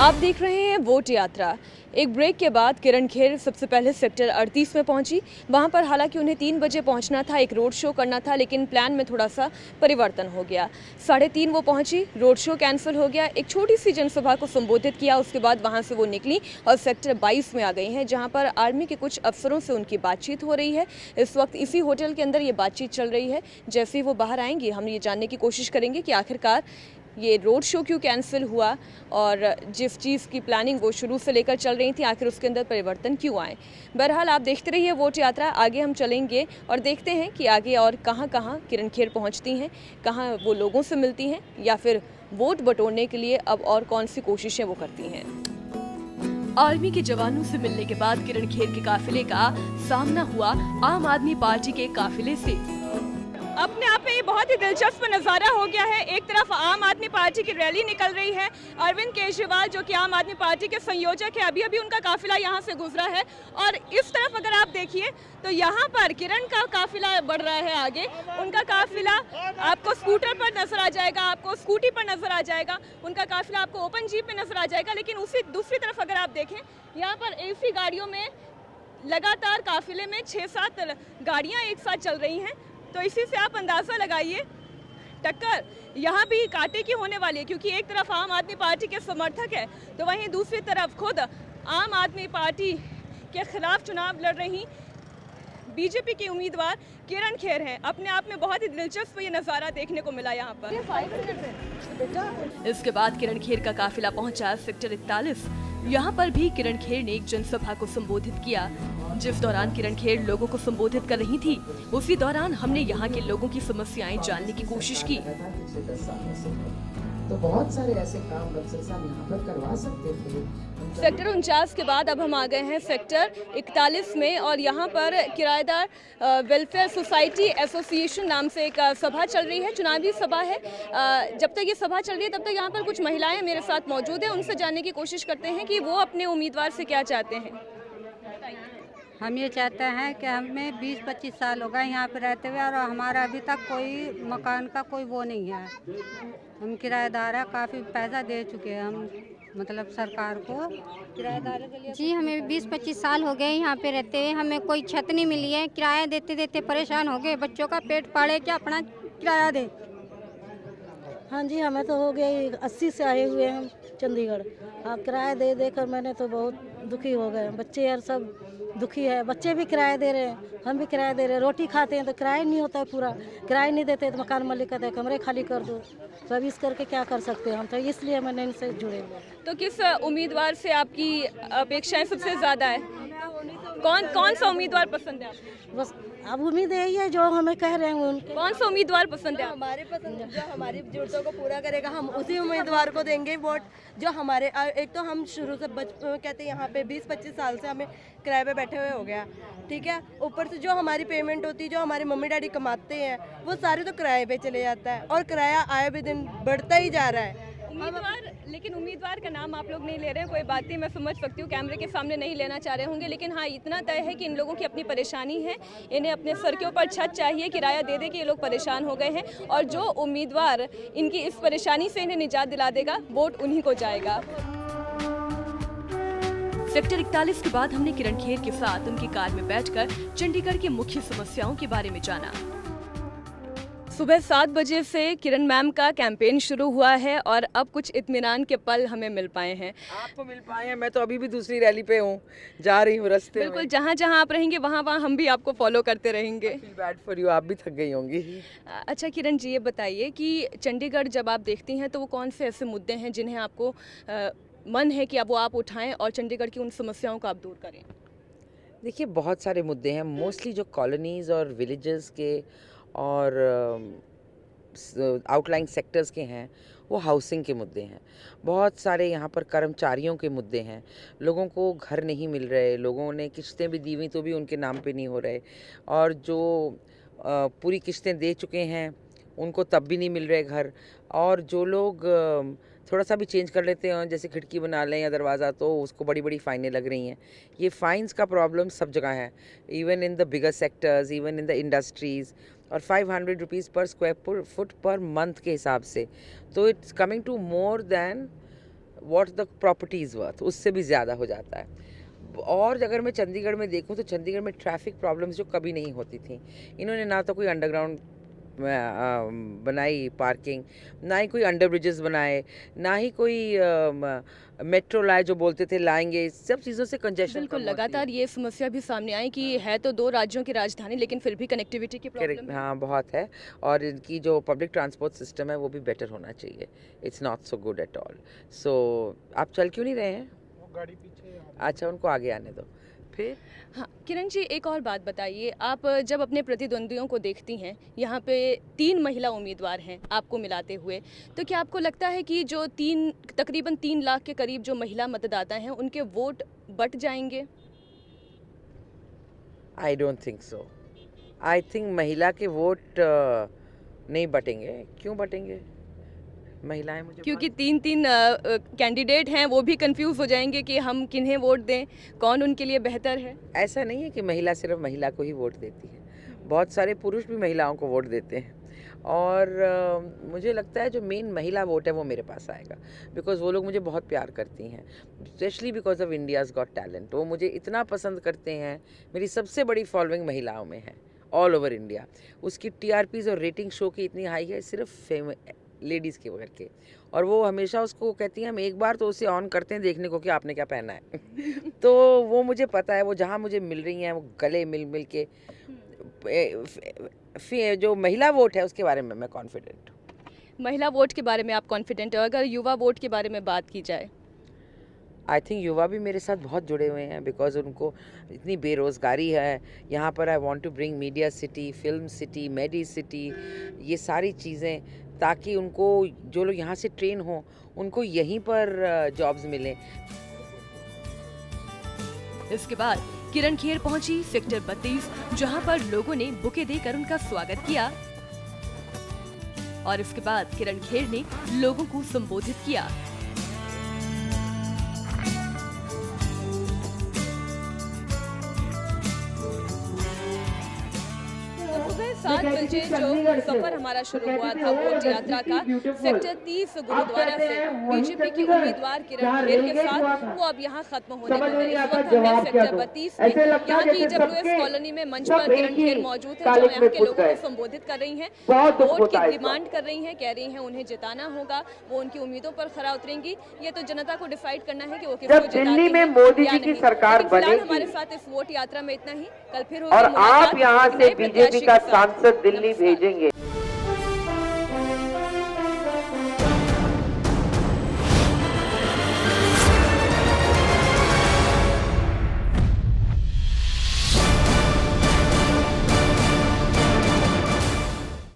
आप देख रहे हैं वोट यात्रा। एक ब्रेक के बाद किरण खेर सबसे पहले सेक्टर 38 में पहुंची। वहां पर हालांकि उन्हें 3 बजे पहुंचना था, एक रोड शो करना था, लेकिन प्लान में थोड़ा सा परिवर्तन हो गया। 3:30 वो पहुंची, रोड शो कैंसिल हो गया, एक छोटी सी जनसभा को संबोधित किया। उसके बाद वहां से वो निकली और सेक्टर 22 में आ गई हैं, जहाँ पर आर्मी के कुछ अफसरों से उनकी बातचीत हो रही है। इस वक्त इसी होटल के अंदर ये बातचीत चल रही है। जैसे ही वो बाहर आएंगी, हम ये जानने की कोशिश करेंगे कि आखिरकार ये रोड शो क्यों कैंसिल हुआ और जिस चीज़ की प्लानिंग वो शुरू से लेकर चल रही थी, आखिर उसके अंदर परिवर्तन क्यों आए। बहरहाल आप देखते रहिए वोट यात्रा। आगे हम चलेंगे और देखते हैं कि आगे और कहां कहां किरण खेर पहुंचती हैं, कहां वो लोगों से मिलती हैं या फिर वोट बटोरने के लिए अब और कौन सी कोशिशें वो करती हैं। आर्मी के जवानों से मिलने के बाद किरण खेर के काफिले का सामना हुआ आम आदमी पार्टी के काफिले से। अपने आप में ये बहुत ही दिलचस्प नज़ारा हो गया है। एक तरफ आम आदमी पार्टी की रैली निकल रही है। अरविंद केजरीवाल जो कि आम आदमी पार्टी के संयोजक है, अभी अभी उनका काफिला यहाँ से गुजरा है। और इस तरफ अगर आप देखिए तो यहाँ पर किरण का काफिला बढ़ रहा है आगे। उनका काफिला आपको स्कूटर पर नजर आ जाएगा, आपको स्कूटी पर नजर आ जाएगा, उनका काफिला आपको ओपन जीप में नजर आ जाएगा। लेकिन उसी दूसरी तरफ अगर आप देखें, यहाँ पर AC गाड़ियों में लगातार काफिले में 6-7 गाड़ियाँ एक साथ चल रही हैं। तो इसी से आप अंदाज़ा लगाइए टक्कर यहाँ भी कांटे की होने वाली है, क्योंकि एक तरफ आम आदमी पार्टी के समर्थक है तो वहीं दूसरी तरफ खुद आम आदमी पार्टी के खिलाफ चुनाव लड़ रही बीजेपी की उम्मीदवार किरण खेर हैं। अपने आप में बहुत ही दिलचस्प ये नज़ारा देखने को मिला यहाँ पर। इसके बाद किरण खेर का काफिला पहुंचा सेक्टर 41। यहाँ पर भी किरण खेर ने एक जनसभा को संबोधित किया। जिस दौरान किरण खेर लोगों को संबोधित कर रही थी, उसी दौरान हमने यहाँ के लोगों की समस्याएं जानने की कोशिश की। तो बहुत सारे ऐसे काम बक्सर साहब यहाँ पर करवा सकते थे। सेक्टर 49 के बाद अब हम आ गए हैं सेक्टर 41 में और यहाँ पर किराएदार वेलफेयर सोसाइटी एसोसिएशन नाम से एक सभा चल रही है, चुनावी सभा है। जब तक ये सभा चल रही है तब तक यहाँ पर कुछ महिलाएं मेरे साथ मौजूद हैं, उनसे जानने की कोशिश करते हैं कि वो अपने उम्मीदवार से क्या चाहते हैं। हम ये चाहते हैं कि हमें 20-25 साल हो गए यहाँ पे रहते हुए और हमारा अभी तक कोई मकान का कोई वो नहीं है। हम किराएदार हैं, काफ़ी पैसा दे चुके हैं हम मतलब सरकार को किराएदारों के लिए। जी, हमें 20-25 साल हो गए यहाँ पे रहते हुए, हमें कोई छत नहीं मिली है। किराया देते देते परेशान हो गए, बच्चों का पेट पाले क्या अपना किराया दे। हाँ जी, हमें तो हो गए 80 से आए हुए हैं चंडीगढ़। आप किराया दे देकर मैंने तो बहुत दुखी हो गए। बच्चे यार सब दुखी है, बच्चे भी किराया दे रहे हैं, हम भी किराया दे रहे हैं। रोटी खाते हैं तो किराया नहीं होता है, पूरा किराया नहीं देते तो मकान मालिक कहते हैं कमरे खाली कर दो। तो अब इस करके क्या कर सकते हैं हम, तो इसलिए मैंने इनसे जुड़े। तो किस उम्मीदवार से आपकी अपेक्षाएं सबसे ज़्यादा है? कौन सा उम्मीदवार पसंद है आपको? बस अब उम्मीद यही है जो हमें कह रहे हैं उनके। कौन सा उम्मीदवार पसंद है? हमारे पसंद जो हमारी जरूरतों को पूरा करेगा, हम उसी उम्मीदवार को देंगे वोट जो हमारे। एक तो हम शुरू से कहते हैं यहाँ पे 20-25 साल से हमें किराए पे बैठे हुए हो गया, ठीक है। ऊपर से जो हमारी पेमेंट होती है, जो हमारे मम्मी डैडी कमाते हैं, वो सारे तो किराए पे चले जाता है और किराया आए भी दिन बढ़ता ही जा रहा है। लेकिन उम्मीदवार का नाम आप लोग नहीं ले रहे हैं, कोई बात नहीं, मैं समझ सकती हूँ, कैमरे के सामने नहीं लेना चाह रहे होंगे। लेकिन हाँ, इतना तय है कि इन लोगों की अपनी परेशानी है, इन्हें अपने सर के ऊपर छत चाहिए, किराया दे दे के ये लोग परेशान हो गए हैं। और जो उम्मीदवार इनकी इस परेशानी से इन्हें निजात दिला देगा, वोट उन्हीं को जाएगा। सेक्टर 41 के बाद हमने किरण खेर के साथ उनकी कार में बैठकर चंडीगढ़ की मुख्य समस्याओं के बारे में जाना। सुबह 7 बजे से किरण मैम का कैंपेन शुरू हुआ है और अब कुछ इत्मीनान के पल हमें मिल पाए हैं। आपको मिल पाए हैं, मैं तो अभी भी दूसरी रैली पे हूँ, जा रही हूँ रास्ते में। बिल्कुल, जहाँ जहाँ आप रहेंगे वहाँ वहाँ हम भी आपको फॉलो करते रहेंगे। फील बैड फॉर यू, आप भी थक गई होंगी। अच्छा किरण जी, ये बताइए कि चंडीगढ़ जब आप देखती हैं तो वो कौन से ऐसे मुद्दे हैं जिन्हें आपको मन है कि अब वो आप उठाएं और चंडीगढ़ की उन समस्याओं को आप दूर करें? देखिए, बहुत सारे मुद्दे हैं, मोस्टली जो कॉलोनीज़ और विलेजेस के और आउटलाइन सेक्टर्स के हैं, वो हाउसिंग के मुद्दे हैं। बहुत सारे यहाँ पर कर्मचारियों के मुद्दे हैं, लोगों को घर नहीं मिल रहे, लोगों ने किस्तें भी दी हुई तो भी उनके नाम पे नहीं हो रहे, और जो पूरी किस्तें दे चुके हैं उनको तब भी नहीं मिल रहे घर। और जो लोग थोड़ा सा भी चेंज कर लेते हैं, जैसे खिड़की बना लें या दरवाज़ा, तो उसको बड़ी बड़ी फ़ाइनें लग रही हैं। ये फ़ाइन्स का प्रॉब्लम सब जगह है, even in the bigger sectors, even in the industries. और 500 रुपीज़ पर स्क्वायर फुट पर मंथ के हिसाब से, तो it's coming to more than what the property is worth, उससे भी ज़्यादा हो जाता है। और अगर मैं चंडीगढ़ में देखूं तो चंडीगढ़ में ट्रैफिक प्रॉब्लम्स जो कभी नहीं होती थी, इन्होंने ना तो कोई अंडरग्राउंड बनाई पार्किंग, ना ही कोई अंडर ब्रिजेस बनाए, ना ही कोई मेट्रो लाए जो बोलते थे लाएंगे, सब चीज़ों से कंजेशन बिल्कुल, लगातार ये समस्या भी सामने आई कि है तो 2 राज्यों की राजधानी लेकिन फिर भी कनेक्टिविटी की प्रॉब्लम है। हाँ बहुत है, और इनकी जो पब्लिक ट्रांसपोर्ट सिस्टम है वो भी बेटर होना चाहिए। It's not so good at all. So आप चल क्यों नहीं रहे हैं? गाड़ी पीछे अच्छा, उनको आगे आने दो। फिर हाँ, किरण जी एक और बात बताइए, आप जब अपने प्रतिद्वंदियों को देखती हैं, यहाँ पे 3 महिला उम्मीदवार हैं आपको मिलाते हुए, तो क्या आपको लगता है कि जो तकरीबन 3 लाख के करीब जो महिला मतदाता हैं उनके वोट बट जाएंगे? I don't think so. I think महिला के वोट नहीं बटेंगे। क्यों बटेंगे? महिलाएं मुझे क्योंकि 3 कैंडिडेट हैं, वो भी कंफ्यूज हो जाएंगे कि हम किन्हें वोट दें, कौन उनके लिए बेहतर है। ऐसा नहीं है कि महिला सिर्फ महिला को ही वोट देती है, बहुत सारे पुरुष भी महिलाओं को वोट देते हैं। और मुझे लगता है जो मेन महिला वोट है वो मेरे पास आएगा, बिकॉज़ वो लोग मुझे बहुत प्यार करती हैं, specially because of India's got talent. वो मुझे इतना पसंद करते हैं, मेरी सबसे बड़ी फॉलोइंग महिलाओं में है ऑल ओवर इंडिया। उसकी TRPs और रेटिंग शो की इतनी हाई है सिर्फ लेडीज़ के वगैरह के, और वो हमेशा उसको कहती हैं हम एक बार तो उसे ऑन करते हैं देखने को कि आपने क्या पहना है। तो वो मुझे पता है, वो जहाँ मुझे मिल रही हैं वो गले मिल मिल के जो महिला वोट है उसके बारे में मैं कॉन्फिडेंट हूँ। महिला वोट के बारे में आप कॉन्फिडेंट हो? अगर युवा वोट के बारे में बात की जाए? आई थिंक युवा भी मेरे साथ बहुत जुड़े हुए हैं, बिकॉज उनको इतनी बेरोज़गारी है यहाँ पर। I want to bring media city, film city, medi city, ये सारी चीज़ें, ताकि उनको जो लोग यहाँ से ट्रेन हों उनको यहीं पर जॉब्स मिलें। इसके बाद किरण खेर पहुंची सेक्टर 32, जहां पर लोगों ने बुके देकर उनका स्वागत किया, और इसके बाद किरण खेर ने लोगों को संबोधित किया। सुबह 7 बजे जो सफर हमारा शुरू हुआ था वोट यात्रा का, सेक्टर 30 गुरुद्वारा से बीजेपी की उम्मीदवार किरण खेर के साथ, वो अब यहाँ खत्म होने वाला है। इस वक्त हम हैं सेक्टर 32 में, यहाँ की WS कॉलोनी में मंच पर किरण खेर मौजूद है, जो यहाँ के लोगों को संबोधित कर रही हैं, वोट की डिमांड कर रही हैं, कह रही हैं उन्हें जिताना होगा, वो उनकी उम्मीदों पर खरा उतरेंगी। ये तो जनता को डिसाइड करना है कि वो किसको जिताती है। दिल्ली में मोदी जी की सरकार बनेगी, हमारे साथ इस वोट यात्रा में इतना ही। कल फिर और आप यहाँ से बीजेपी का सांसद दिल्ली भेजेंगे।